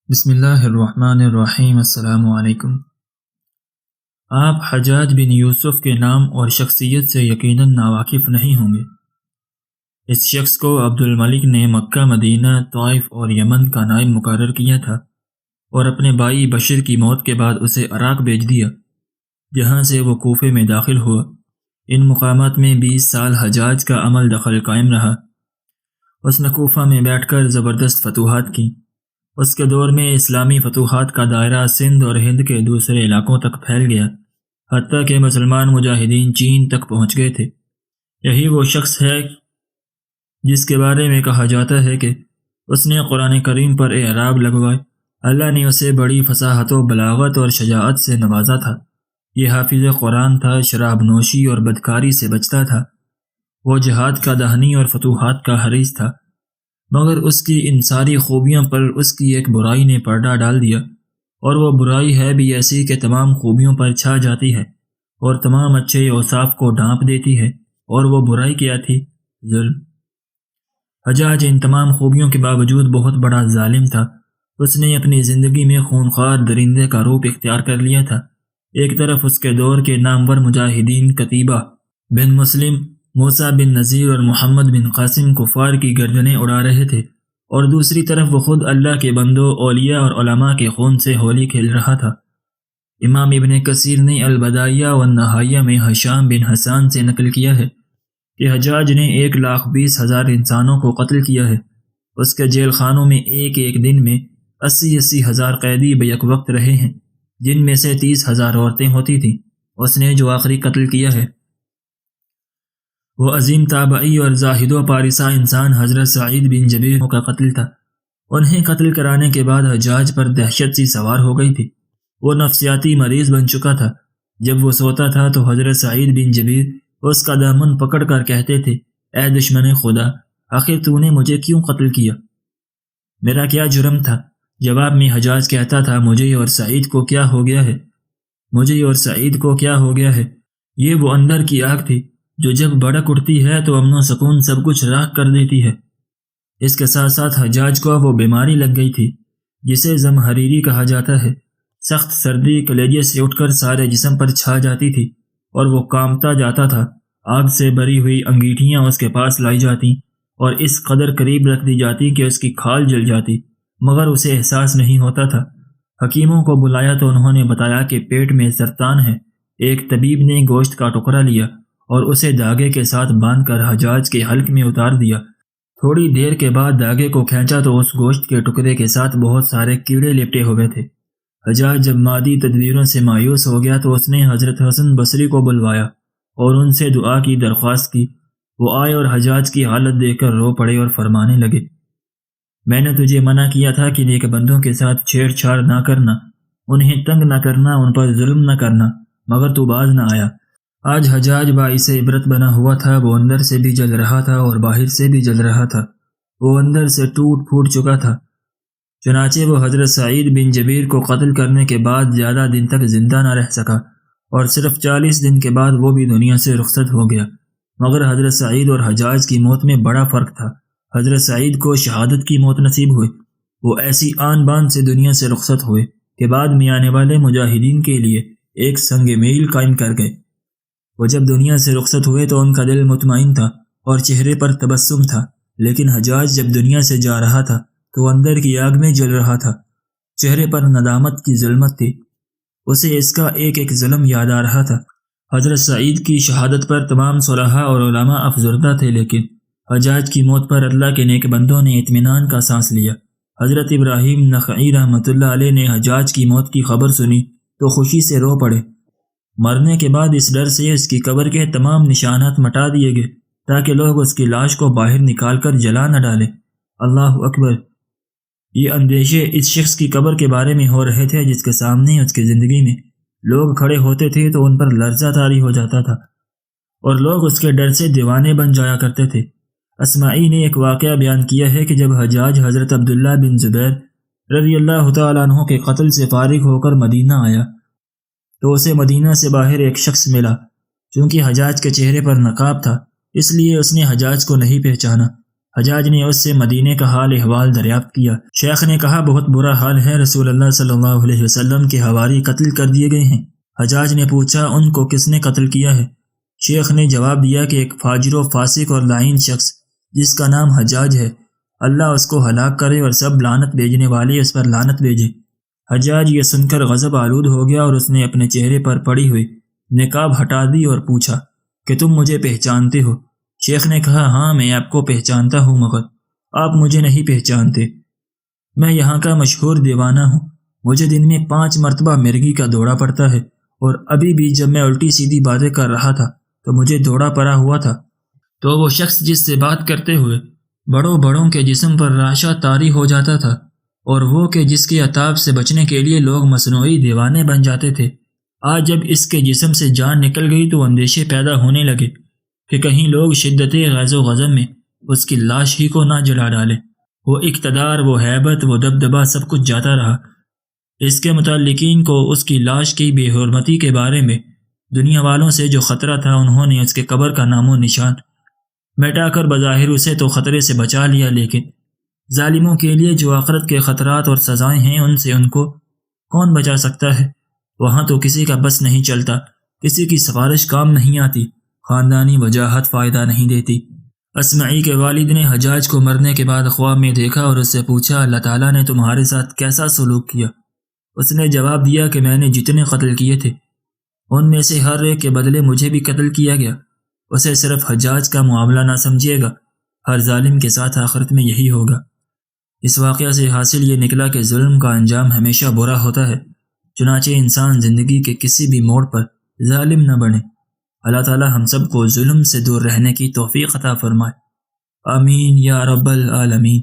بسم اللہ الرحمن الرحیم۔ السلام علیکم۔ آپ حجاج بن یوسف کے نام اور شخصیت سے یقیناً ناواقف نہیں ہوں گے۔ اس شخص کو عبد الملک نے مکہ، مدینہ، طائف اور یمن کا نائب مقرر کیا تھا اور اپنے بھائی بشر کی موت کے بعد اسے عراق بھیج دیا، جہاں سے وہ کوفے میں داخل ہوا۔ ان مقامات میں 20 سال حجاج کا عمل دخل قائم رہا۔ اس نے کوفہ میں بیٹھ کر زبردست فتوحات کی۔ اس کے دور میں اسلامی فتوحات کا دائرہ سندھ اور ہند کے دوسرے علاقوں تک پھیل گیا، حتیٰ کہ مسلمان مجاہدین چین تک پہنچ گئے تھے۔ یہی وہ شخص ہے جس کے بارے میں کہا جاتا ہے کہ اس نے قرآن کریم پر اعراب لگوائے۔ اللہ نے اسے بڑی فصاحت و بلاغت اور شجاعت سے نوازا تھا۔ یہ حافظ قرآن تھا، شراب نوشی اور بدکاری سے بچتا تھا۔ وہ جہاد کا دہنی اور فتوحات کا حریص تھا، مگر اس کی ان ساری خوبیوں پر اس کی ایک برائی نے پردہ ڈال دیا، اور وہ برائی ہے بھی ایسی کہ تمام خوبیوں پر چھا جاتی ہے اور تمام اچھے اوصاف کو ڈھانپ دیتی ہے۔ اور وہ برائی کیا تھی؟ ظلم۔ حجاج ان تمام خوبیوں کے باوجود بہت بڑا ظالم تھا۔ اس نے اپنی زندگی میں خونخوار درندے کا روپ اختیار کر لیا تھا۔ ایک طرف اس کے دور کے نامور مجاہدین قتیبہ بن مسلم، موسیٰ بن نذیر اور محمد بن قاسم کفار کی گردنیں اڑا رہے تھے، اور دوسری طرف وہ خود اللہ کے بندوں، اولیاء اور علماء کے خون سے ہولی کھیل رہا تھا۔ امام ابن کثیر نے البدائیہ والنہائیہ میں ہشام بن حسان سے نقل کیا ہے کہ حجاج نے 1,20,000 انسانوں کو قتل کیا ہے۔ اس کے جیل خانوں میں ایک دن میں 80 ہزار قیدی بیک وقت رہے ہیں، جن میں سے 30,000 عورتیں ہوتی تھیں۔ اس نے جو آخری قتل کیا ہے وہ عظیم تابعی اور زاہد و پارسہ انسان حضرت سعید بن جبیر کا قتل تھا۔ انہیں قتل کرانے کے بعد حجاج پر دہشت سی سوار ہو گئی تھی۔ وہ نفسیاتی مریض بن چکا تھا۔ جب وہ سوتا تھا تو حضرت سعید بن جبیر اس کا دامن پکڑ کر کہتے تھے، اے دشمن خدا، آخر تو نے مجھے کیوں قتل کیا؟ میرا کیا جرم تھا؟ جواب میں حجاج کہتا تھا، مجھے اور سعید کو کیا ہو گیا ہے؟ مجھے اور سعید کو کیا ہو گیا ہے؟ یہ وہ اندر کی آگ تھی جو جب بھڑک اٹھتی ہے تو امن و سکون سب کچھ راکھ کر دیتی ہے۔ اس کے ساتھ ساتھ حجاج کو وہ بیماری لگ گئی تھی جسے زمہریری کہا جاتا ہے۔ سخت سردی کلیجے سے اٹھ کر سارے جسم پر چھا جاتی تھی اور وہ کانپتا جاتا تھا۔ آگ سے بری ہوئی انگیٹھیاں اس کے پاس لائی جاتی اور اس قدر قریب رکھ دی جاتی کہ اس کی کھال جل جاتی، مگر اسے احساس نہیں ہوتا تھا۔ حکیموں کو بلایا تو انہوں نے بتایا کہ پیٹ میں سرطان ہے۔ ایک طبیب نے گوشت کا ٹکڑا لیا اور اسے دھاگے کے ساتھ باندھ کر حجاج کے حلق میں اتار دیا۔ تھوڑی دیر کے بعد دھاگے کو کھینچا تو اس گوشت کے ٹکڑے کے ساتھ بہت سارے کیڑے لپٹے ہوئے تھے۔ حجاج جب مادی تدبیروں سے مایوس ہو گیا تو اس نے حضرت حسن بصری کو بلوایا اور ان سے دعا کی درخواست کی۔ وہ آئے اور حجاج کی حالت دیکھ کر رو پڑے اور فرمانے لگے، میں نے تجھے منع کیا تھا کہ نیک بندوں کے ساتھ چھیڑ چھاڑ نہ کرنا، انہیں تنگ نہ کرنا، ان پر ظلم نہ کرنا، مگر تو باز نہ آیا۔ آج حجاج باعث عبرت بنا ہوا تھا۔ وہ اندر سے بھی جل رہا تھا اور باہر سے بھی جل رہا تھا۔ وہ اندر سے ٹوٹ پھوٹ چکا تھا۔ چنانچہ وہ حضرت سعید بن جبیر کو قتل کرنے کے بعد زیادہ دن تک زندہ نہ رہ سکا اور صرف 40 دن کے بعد وہ بھی دنیا سے رخصت ہو گیا۔ مگر حضرت سعید اور حجاج کی موت میں بڑا فرق تھا۔ حضرت سعید کو شہادت کی موت نصیب ہوئی۔ وہ ایسی آن بان سے دنیا سے رخصت ہوئے کہ بعد میں آنے والے مجاہدین کے لیے ایک سنگ میل قائم کر گئے۔ وہ جب دنیا سے رخصت ہوئے تو ان کا دل مطمئن تھا اور چہرے پر تبسم تھا، لیکن حجاج جب دنیا سے جا رہا تھا تو اندر کی آگ میں جل رہا تھا۔ چہرے پر ندامت کی ظلمت تھی۔ اسے اس کا ایک ظلم یاد آ رہا تھا۔ حضرت سعید کی شہادت پر تمام صلحاء اور علماء افزردہ تھے، لیکن حجاج کی موت پر اللہ کے نیک بندوں نے اطمینان کا سانس لیا۔ حضرت ابراہیم نخعی رحمۃ اللہ علیہ نے حجاج کی موت کی خبر سنی تو خوشی سے رو پڑے۔ مرنے کے بعد اس ڈر سے اس کی قبر کے تمام نشانات مٹا دیے گئے تاکہ لوگ اس کی لاش کو باہر نکال کر جلا نہ ڈالیں۔ اللہ اکبر! یہ اندیشے اس شخص کی قبر کے بارے میں ہو رہے تھے جس کے سامنے اس کی زندگی میں لوگ کھڑے ہوتے تھے تو ان پر لرزہ طاری ہو جاتا تھا اور لوگ اس کے ڈر سے دیوانے بن جایا کرتے تھے۔ اسماعی نے ایک واقعہ بیان کیا ہے کہ جب حجاج حضرت عبداللہ بن زبیر رضی اللہ تعالیٰ عنہ کے قتل سے فارغ ہو کر مدینہ آیا تو اسے مدینہ سے باہر ایک شخص ملا۔ چونکہ حجاج کے چہرے پر نقاب تھا اس لیے اس نے حجاج کو نہیں پہچانا۔ حجاج نے اس سے مدینے کا حال احوال دریافت کیا۔ شیخ نے کہا بہت برا حال ہے، رسول اللہ صلی اللہ علیہ وسلم کے حواری قتل کر دیے گئے ہیں۔ حجاج نے پوچھا ان کو کس نے قتل کیا ہے؟ شیخ نے جواب دیا کہ ایک فاجر و فاسق اور لعین شخص جس کا نام حجاج ہے، اللہ اس کو ہلاک کرے اور سب لعنت بھیجنے والے اس پر لعنت بھیجے۔ حجاج یہ سن کر غضب آلود ہو گیا اور اس نے اپنے چہرے پر پڑی ہوئی نقاب ہٹا دی اور پوچھا کہ تم مجھے پہچانتے ہو؟ شیخ نے کہا ہاں میں آپ کو پہچانتا ہوں، مگر آپ مجھے نہیں پہچانتے۔ میں یہاں کا مشہور دیوانہ ہوں، مجھے دن میں 5 مرتبہ مرگی کا دورہ پڑتا ہے، اور ابھی بھی جب میں الٹی سیدھی باتیں کر رہا تھا تو مجھے دورہ پڑا ہوا تھا۔ تو وہ شخص جس سے بات کرتے ہوئے بڑوں کے جسم پر راشا طاری ہو جاتا تھا، اور وہ کہ جس کے عطاب سے بچنے کے لیے لوگ مصنوعی دیوانے بن جاتے تھے، آج جب اس کے جسم سے جان نکل گئی تو اندیشے پیدا ہونے لگے کہ کہیں لوگ شدت غیظ و غضب میں اس کی لاش ہی کو نہ جلا ڈالیں۔ وہ اقتدار، وہ ہیبت، وہ دبدبہ سب کچھ جاتا رہا۔ اس کے متعلقین کو اس کی لاش کی بے حرمتی کے بارے میں دنیا والوں سے جو خطرہ تھا، انہوں نے اس کے قبر کا نام و نشان مٹا کر بظاہر اسے تو خطرے سے بچا لیا، لیکن ظالموں کے لیے جو آخرت کے خطرات اور سزائیں ہیں ان سے ان کو کون بچا سکتا ہے؟ وہاں تو کسی کا بس نہیں چلتا، کسی کی سفارش کام نہیں آتی، خاندانی وجاہت فائدہ نہیں دیتی۔ اسمعی کے والد نے حجاج کو مرنے کے بعد خواب میں دیکھا اور اس سے پوچھا اللہ تعالیٰ نے تمہارے ساتھ کیسا سلوک کیا؟ اس نے جواب دیا کہ میں نے جتنے قتل کیے تھے ان میں سے ہر ایک کے بدلے مجھے بھی قتل کیا گیا۔ اسے صرف حجاج کا معاملہ نہ سمجھیے گا، ہر ظالم کے ساتھ آخرت میں یہی ہوگا۔ اس واقعہ سے حاصل یہ نکلا کہ ظلم کا انجام ہمیشہ برا ہوتا ہے، چنانچہ انسان زندگی کے کسی بھی موڑ پر ظالم نہ بنے۔ اللہ تعالی ہم سب کو ظلم سے دور رہنے کی توفیق عطا فرمائے، آمین یا رب العالمین۔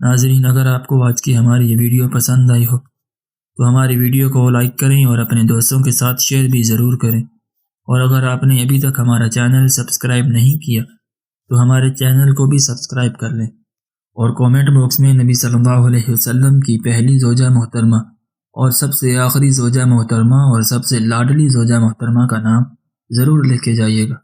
ناظرین، اگر آپ کو آج کی ہماری یہ ویڈیو پسند آئی ہو تو ہماری ویڈیو کو لائک کریں اور اپنے دوستوں کے ساتھ شیئر بھی ضرور کریں، اور اگر آپ نے ابھی تک ہمارا چینل سبسکرائب نہیں کیا تو ہمارے چینل کو بھی سبسکرائب کر لیں، اور کومنٹ باکس میں نبی صلی اللہ علیہ وسلم کی پہلی زوجہ محترمہ اور سب سے آخری زوجہ محترمہ اور سب سے لاڈلی زوجہ محترمہ کا نام ضرور لکھ کے جائیے گا۔